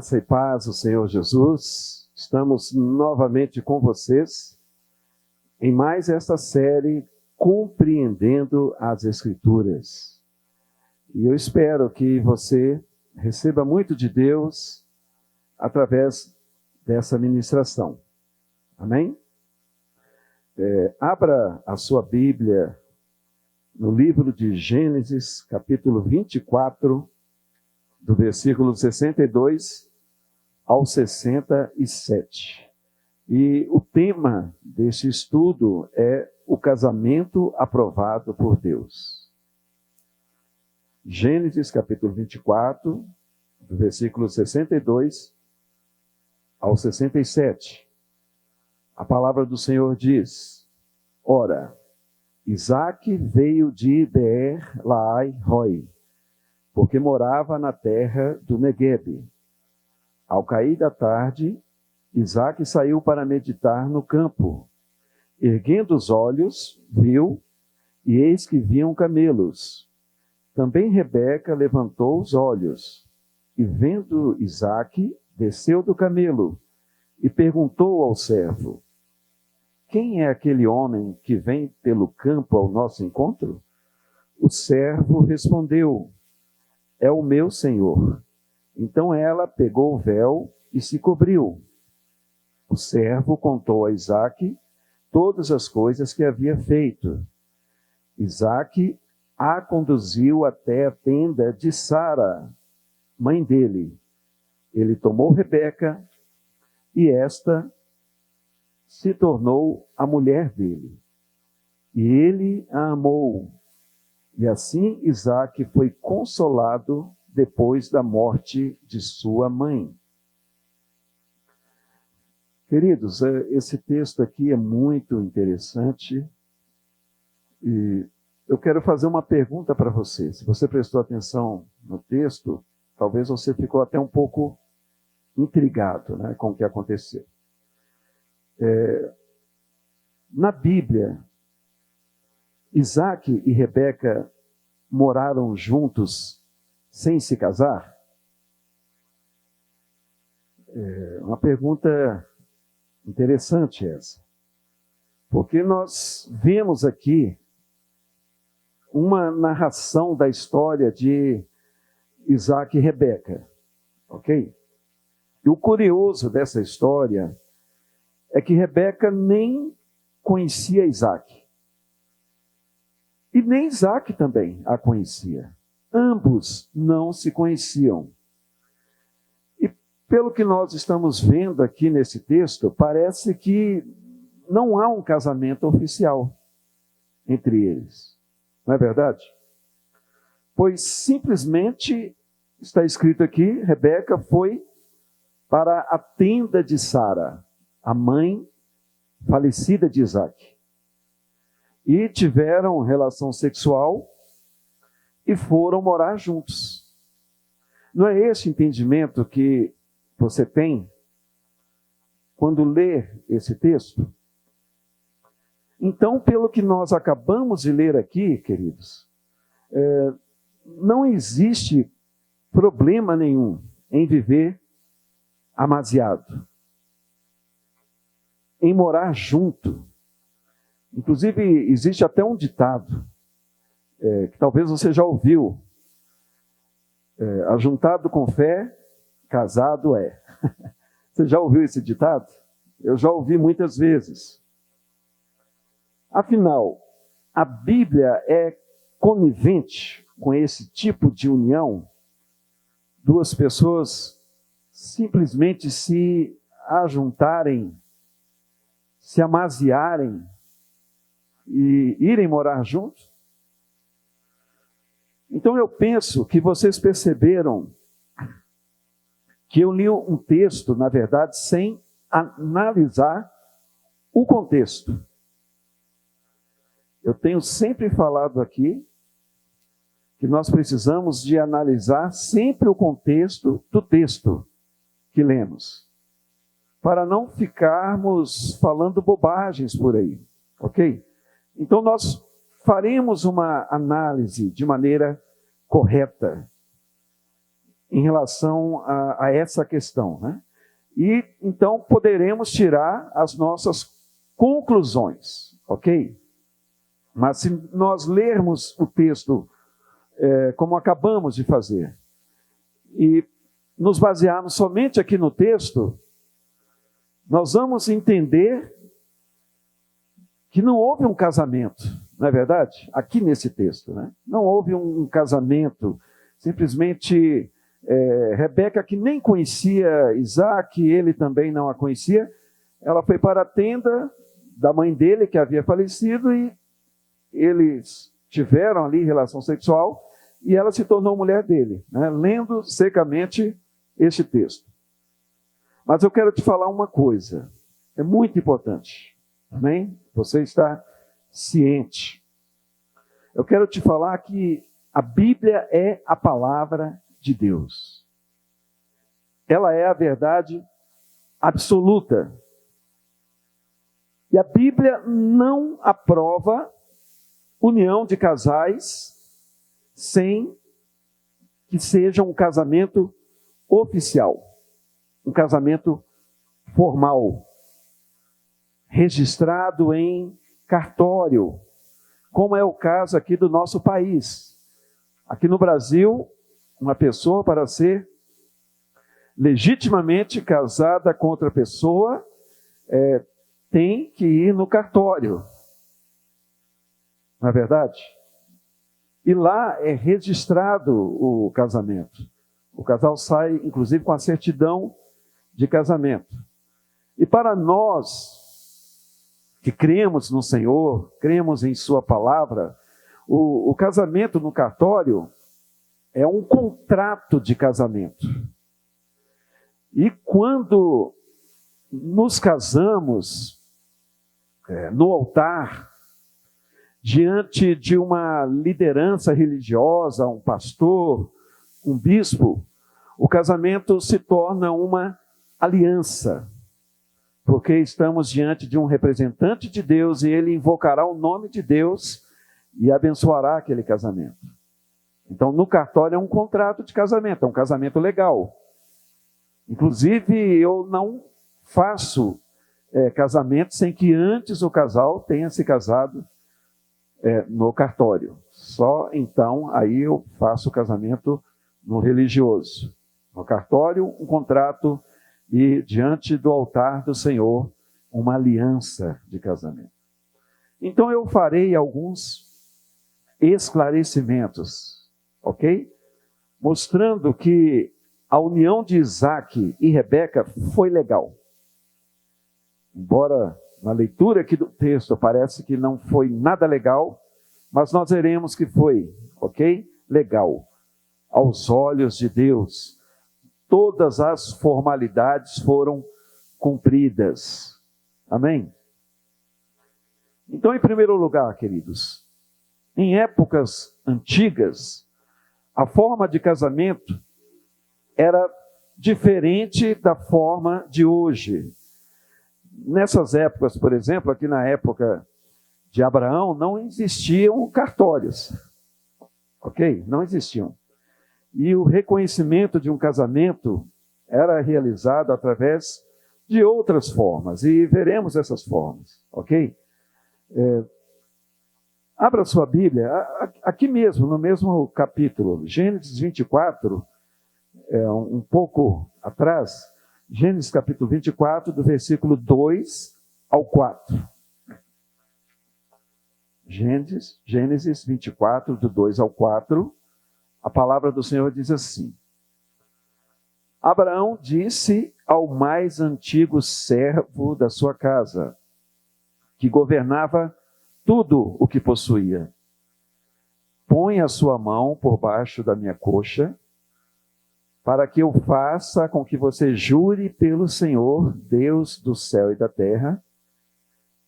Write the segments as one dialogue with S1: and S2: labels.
S1: Graça e paz do Senhor Jesus. Estamos novamente com vocês em mais esta série Compreendendo as Escrituras. E eu espero que você receba muito de Deus através dessa ministração. Amém? Abra a sua Bíblia no livro de Gênesis, capítulo 24, do versículo 62 ao 67. E o tema deste estudo é o casamento aprovado por Deus. Gênesis, capítulo 24, do versículo 62 ao 67. A palavra do Senhor diz: Ora, Isaque veio de Beer-Lahai-Roi, porque morava na terra do Neguebe. Ao cair da tarde, Isaque saiu para meditar no campo. Erguendo os olhos, viu, e eis que vinham camelos. Também Rebeca levantou os olhos, e vendo Isaque, desceu do camelo, e perguntou ao servo: Quem é aquele homem que vem pelo campo ao nosso encontro? O servo respondeu: É o meu senhor. Então ela pegou o véu e se cobriu. O servo contou a Isaque todas as coisas que havia feito. Isaque a conduziu até a tenda de Sara, mãe dele. Ele tomou Rebeca e esta se tornou a mulher dele. E ele a amou. E assim Isaque foi consolado depois da morte de sua mãe. Queridos, esse texto aqui é muito interessante e eu quero fazer uma pergunta para você. Se você prestou atenção no texto, talvez você ficou até um pouco intrigado, né, com o que aconteceu. Na Bíblia, Isaque e Rebeca moraram juntos sem se casar? Uma pergunta interessante essa. Porque nós vemos aqui uma narração da história de Isaque e Rebeca, ok? E o curioso dessa história é que Rebeca nem conhecia Isaque. E nem Isaque também a conhecia. Ambos não se conheciam. E pelo que nós estamos vendo aqui nesse texto, parece que não há um casamento oficial entre eles. Não é verdade? Pois simplesmente está escrito aqui, Rebeca foi para a tenda de Sara, a mãe falecida de Isaque. E tiveram relação sexual e foram morar juntos. Não é esse entendimento que você tem quando lê esse texto? Então, pelo que nós acabamos de ler aqui, queridos, não existe problema nenhum em viver amasiado, em morar junto. Inclusive, existe até um ditado, que talvez você já ouviu: ajuntado com fé, casado é. Você já ouviu esse ditado? Eu já ouvi muitas vezes. Afinal, a Bíblia é conivente com esse tipo de união? Duas pessoas simplesmente se ajuntarem, se amasiarem e irem morar juntos? Então eu penso que vocês perceberam que eu li um texto, na verdade, sem analisar o contexto. Eu tenho sempre falado aqui que nós precisamos de analisar sempre o contexto do texto que lemos, para não ficarmos falando bobagens por aí, ok? Então nós faremos uma análise de maneira correta. em relação a essa questão, né? E então poderemos tirar as nossas conclusões, ok? Mas se nós lermos o texto como acabamos de fazer, e nos basearmos somente aqui no texto, nós vamos entender que não houve um casamento, não é verdade? Aqui nesse texto, né? Não houve um casamento, simplesmente Rebeca, que nem conhecia Isaac, ele também não a conhecia, ela foi para a tenda da mãe dele, que havia falecido, e eles tiveram ali relação sexual, e ela se tornou mulher dele, né? Lendo secamente este texto. Mas eu quero te falar uma coisa, é muito importante, amém? Você está ciente. Eu quero te falar que a Bíblia é a palavra de Deus. Ela é a verdade absoluta. E a Bíblia não aprova união de casais sem que seja um casamento oficial, um casamento formal, registrado em cartório, como é o caso aqui do nosso país. Aqui no Brasil, uma pessoa, para ser legitimamente casada com outra pessoa, tem que ir no cartório. Não é verdade? E lá é registrado o casamento. O casal sai, inclusive, com a certidão de casamento. E para nós que cremos no Senhor, cremos em sua palavra, o casamento no cartório é um contrato de casamento. E quando nos casamos no altar, diante de uma liderança religiosa, um pastor, um bispo, o casamento se torna uma aliança, porque estamos diante de um representante de Deus e ele invocará o nome de Deus e abençoará aquele casamento. Então, no cartório é um contrato de casamento, é um casamento legal. Inclusive, eu não faço casamento sem que antes o casal tenha se casado no cartório. Só então, aí eu faço o casamento no religioso. No cartório, um contrato e diante do altar do Senhor, uma aliança de casamento. Então eu farei alguns esclarecimentos, ok? Mostrando que a união de Isaac e Rebeca foi legal. Embora na leitura aqui do texto parece que não foi nada legal, mas nós veremos que foi, ok? Legal. Aos olhos de Deus, todas as formalidades foram cumpridas. Amém? Então, em primeiro lugar, queridos, em épocas antigas, a forma de casamento era diferente da forma de hoje. Nessas épocas, por exemplo, aqui na época de Abraão, não existiam cartórios. Ok? Não existiam. E o reconhecimento de um casamento era realizado através de outras formas. E veremos essas formas. Ok? Abra sua Bíblia, aqui mesmo, no mesmo capítulo, Gênesis 24, um pouco atrás, Gênesis capítulo 24, do versículo 2 ao 4. Gênesis 24, do 2 ao 4, a palavra do Senhor diz assim: Abraão disse ao mais antigo servo da sua casa, que governava tudo o que possuía: põe a sua mão por baixo da minha coxa, para que eu faça com que você jure pelo Senhor, Deus do céu e da terra,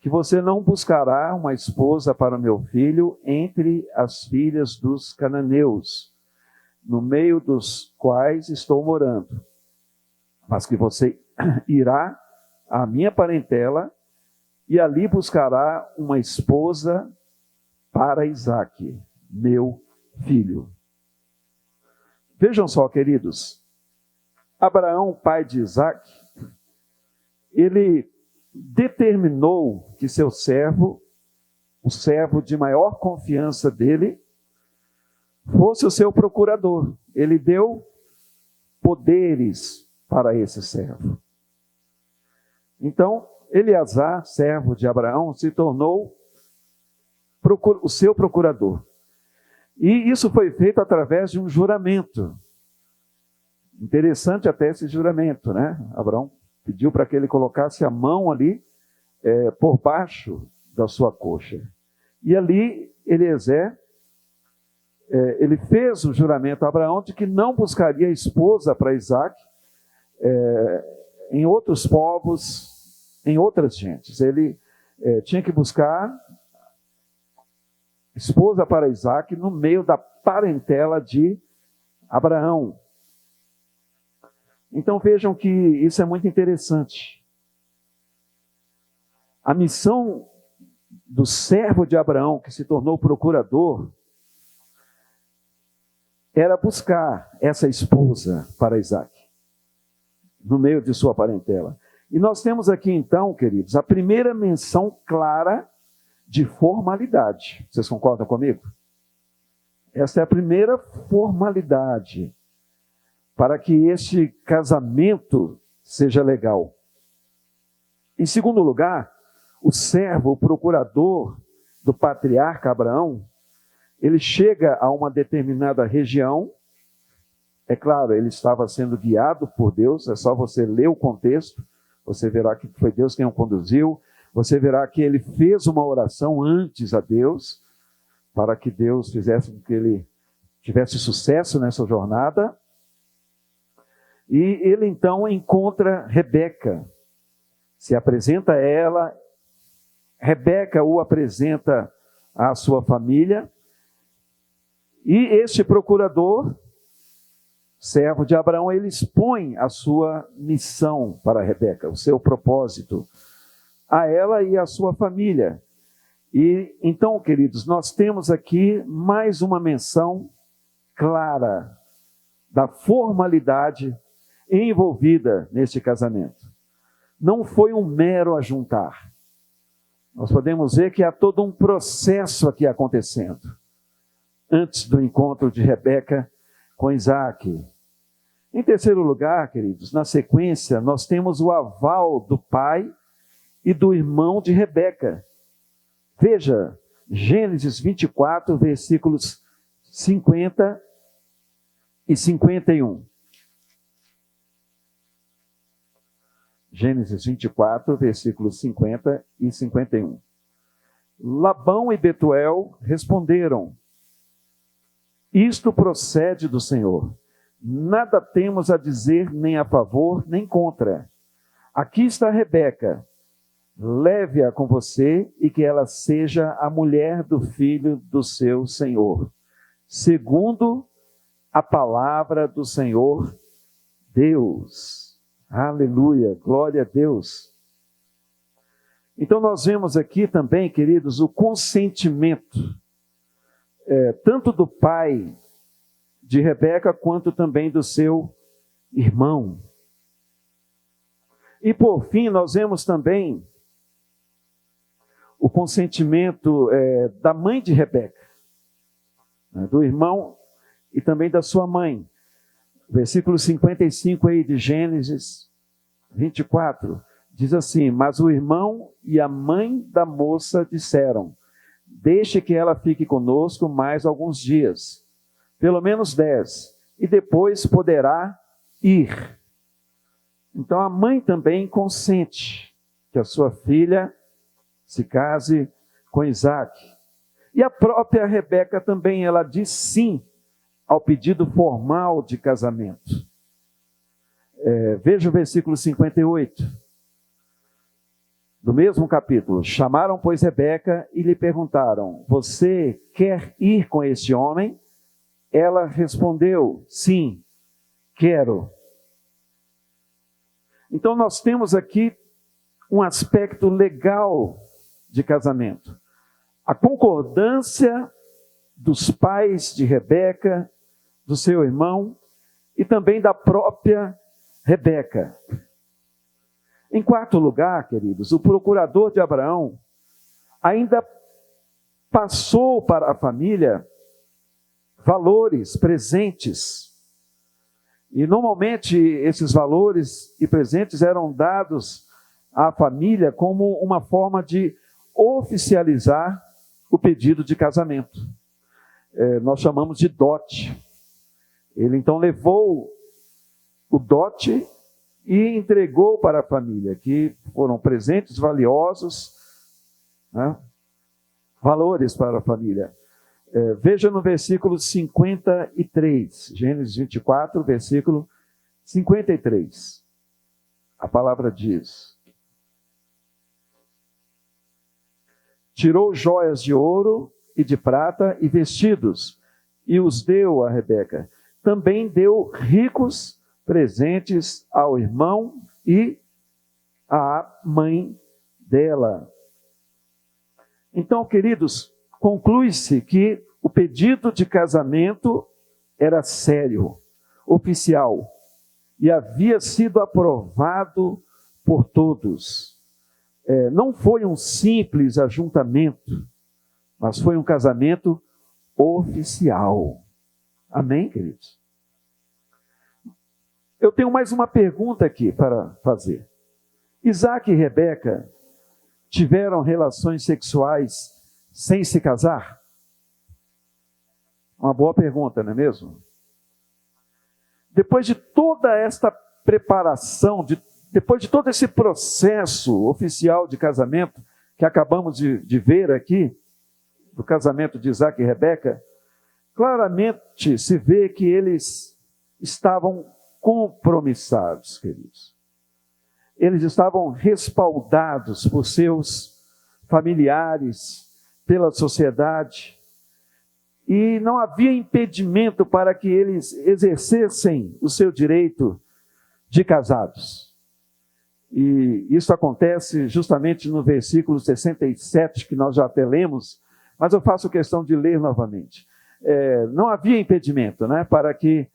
S1: que você não buscará uma esposa para o meu filho entre as filhas dos cananeus, no meio dos quais estou morando, mas que você irá à minha parentela e ali buscará uma esposa para Isaque, meu filho. Vejam só, queridos, Abraão, pai de Isaque, ele determinou que seu servo, o servo de maior confiança dele, fosse o seu procurador. Ele deu poderes para esse servo. Então, Eleazar, servo de Abraão, se tornou o seu procurador. E isso foi feito através de um juramento. Interessante até esse juramento, né? Abraão pediu para que ele colocasse a mão ali por baixo da sua coxa. E ali, Eliezer, ele fez o juramento a Abraão de que não buscaria esposa para Isaque em outros povos, em outras gentes. Ele tinha que buscar esposa para Isaque no meio da parentela de Abraão. Então vejam que isso é muito interessante. A missão do servo de Abraão, que se tornou procurador, era buscar essa esposa para Isaque, no meio de sua parentela. E nós temos aqui então, queridos, a primeira menção clara de formalidade. Vocês concordam comigo? Essa é a primeira formalidade para que este casamento seja legal. Em segundo lugar, o servo, o procurador do patriarca Abraão, ele chega a uma determinada região. É claro, ele estava sendo guiado por Deus, é só você ler o contexto, você verá que foi Deus quem o conduziu, você verá que ele fez uma oração antes a Deus, para que Deus fizesse com que ele tivesse sucesso nessa jornada. E ele então encontra Rebeca, se apresenta a ela, Rebeca o apresenta à sua família, e este procurador, servo de Abraão, ele expõe a sua missão para Rebeca, o seu propósito, a ela e à sua família. E então, queridos, nós temos aqui mais uma menção clara da formalidade envolvida neste casamento. Não foi um mero ajuntar. Nós podemos ver que há todo um processo aqui acontecendo, antes do encontro de Rebeca com Isaque. Em terceiro lugar, queridos, na sequência, nós temos o aval do pai e do irmão de Rebeca. Veja, Gênesis 24, versículos 50 e 51. Gênesis 24, versículos 50 e 51. Labão e Betuel responderam: isto procede do Senhor. Nada temos a dizer nem a favor, nem contra. Aqui está Rebeca. Leve-a com você e que ela seja a mulher do filho do seu Senhor, segundo a palavra do Senhor Deus. Aleluia, glória a Deus. Então nós vemos aqui também, queridos, o consentimento, tanto do pai de Rebeca, quanto também do seu irmão. E por fim, nós vemos também o consentimento da mãe de Rebeca, do irmão e também da sua mãe. Versículo 55 aí de Gênesis 24, diz assim: mas o irmão e a mãe da moça disseram: deixe que ela fique conosco mais alguns dias, pelo menos 10, e depois poderá ir. Então a mãe também consente que a sua filha se case com Isaque. E a própria Rebeca também, ela diz sim ao pedido formal de casamento. Veja o versículo 58. Do mesmo capítulo. Chamaram, pois, Rebeca e lhe perguntaram: você quer ir com este homem? Ela respondeu: sim, quero. Então nós temos aqui um aspecto legal de casamento. A concordância dos pais de Rebeca, do seu irmão e também da própria Rebeca. Em quarto lugar, queridos, o procurador de Abraão ainda passou para a família valores, presentes. E normalmente esses valores e presentes eram dados à família como uma forma de oficializar o pedido de casamento. Nós chamamos de dote. Ele então levou o dote e entregou para a família, que foram presentes valiosos, né? Valores para a família. Veja no versículo 53, Gênesis 24, versículo 53. A palavra diz: tirou joias de ouro e de prata e vestidos, e os deu a Rebeca. Também deu ricos presentes ao irmão e à mãe dela. Então, queridos, conclui-se que o pedido de casamento era sério, oficial, e havia sido aprovado por todos. Não foi um simples ajuntamento, mas foi um casamento oficial. Amém, queridos? Eu tenho mais uma pergunta aqui para fazer. Isaac e Rebeca tiveram relações sexuais sem se casar? Uma boa pergunta, não é mesmo? Depois de toda esta preparação, depois de todo esse processo oficial de casamento que acabamos de ver aqui, do casamento de Isaac e Rebeca, claramente se vê que eles estavam compromissados, queridos. Eles estavam respaldados por seus familiares, pela sociedade, e não havia impedimento para que eles exercessem o seu direito de casados. E isso acontece justamente no versículo 67, que nós já até lemos, mas eu faço questão de ler novamente. Não havia impedimento, né, para que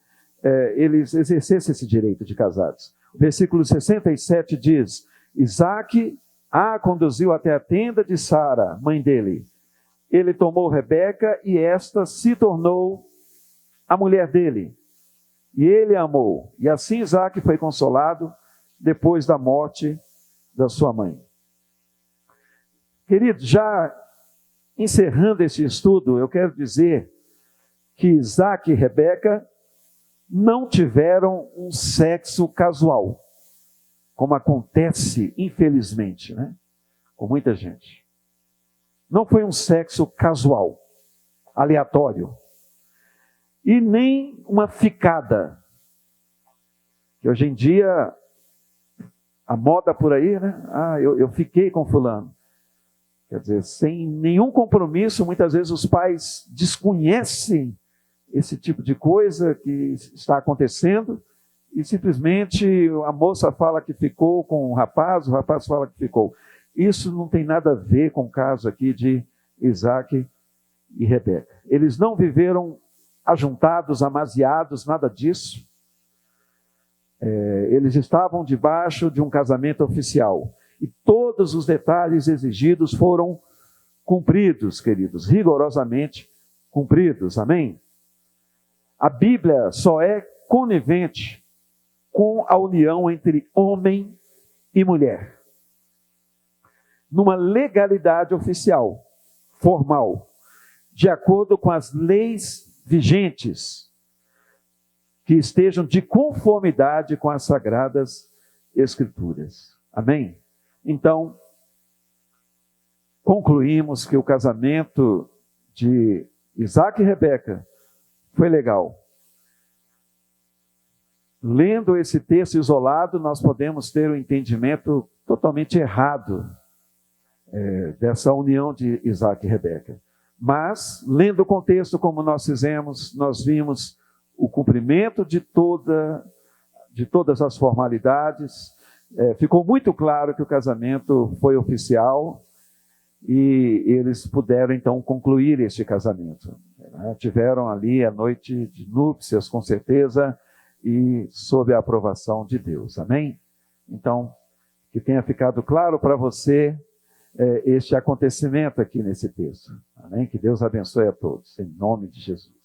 S1: eles exercessem esse direito de casados. O versículo 67 diz: Isaac a conduziu até a tenda de Sara, mãe dele. Ele tomou Rebeca e esta se tornou a mulher dele. E ele a amou. E assim Isaac foi consolado depois da morte da sua mãe. Queridos, já encerrando esse estudo, eu quero dizer que Isaac e Rebeca não tiveram um sexo casual, como acontece, infelizmente, né, com muita gente. Não foi um sexo casual, aleatório, e nem uma ficada, que hoje em dia, a moda por aí, né? Eu fiquei com fulano. Quer dizer, sem nenhum compromisso, muitas vezes os pais desconhecem esse tipo de coisa que está acontecendo, e simplesmente a moça fala que ficou com o rapaz fala que ficou. Isso não tem nada a ver com o caso aqui de Isaac e Rebeca. Eles não viveram ajuntados, amaziados, nada disso. Eles estavam debaixo de um casamento oficial. E todos os detalhes exigidos foram cumpridos, queridos, rigorosamente cumpridos. Amém? A Bíblia só é conivente com a união entre homem e mulher, numa legalidade oficial, formal, de acordo com as leis vigentes, que estejam de conformidade com as Sagradas Escrituras. Amém? Então, concluímos que o casamento de Isaac e Rebeca foi legal. Lendo esse texto isolado, nós podemos ter um entendimento totalmente errado dessa união de Isaac e Rebeca. Mas, lendo o contexto como nós fizemos, nós vimos o cumprimento de todas as formalidades. Ficou muito claro que o casamento foi oficial e eles puderam, então, concluir este casamento. Tiveram ali a noite de núpcias, com certeza, e sob a aprovação de Deus. Amém? Então, que tenha ficado claro para você este acontecimento aqui nesse texto. Amém? Que Deus abençoe a todos, em nome de Jesus.